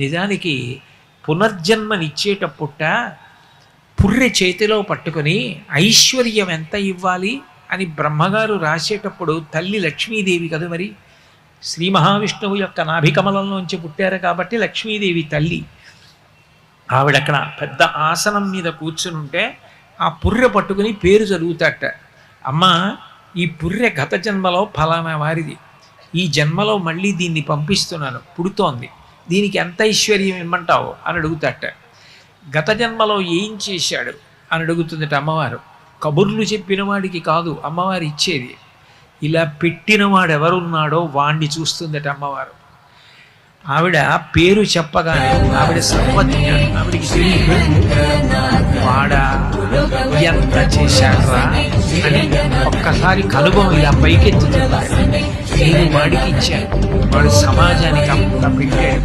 నిజానికి పునర్జన్మనిచ్చేటప్పుట పుర్రె చేతిలో పట్టుకొని ఐశ్వర్యం ఎంత ఇవ్వాలి అని బ్రహ్మగారు రాసేటప్పుడు తల్లి లక్ష్మీదేవి కదా మరి, శ్రీ మహావిష్ణువు యొక్క నాభికమలంలోంచి పుట్టారు కాబట్టి లక్ష్మీదేవి తల్లి. ఆవిడక్కడ పెద్ద ఆసనం మీద కూర్చుని ఉంటే ఆ పుర్రె పట్టుకుని పేరు చదువుతాట. అమ్మ, ఈ పుర్రె గత జన్మలో ఫలానా వారిది, ఈ జన్మలో మళ్ళీ దీన్ని పంపిస్తున్నాను, పుడుతోంది, దీనికి ఎంత ఐశ్వర్యం ఇమ్మంటావు అని అడుగుతాట. గత జన్మలో ఏం చేశాడు అని అడుగుతుందట అమ్మవారు. కబుర్లు చెప్పిన వాడికి కాదు అమ్మవారు ఇచ్చేది, ఇలా పెట్టినవాడు ఎవరున్నాడో వాణ్ణి చూస్తుందట అమ్మవారు. ఆవిడ పేరు చెప్పగానే ఆవిడ సర్వజ్ఞ, ఆవిడికి తెలియదు వాడా ఎంత చేశాడ్రా అని ఒక్కసారి కనుగొని ఇలా పైకెత్తుతున్నాడు. నేను వాడికి ఇచ్చాను, వాడు సమాజానికి అంత పెట్టాడు.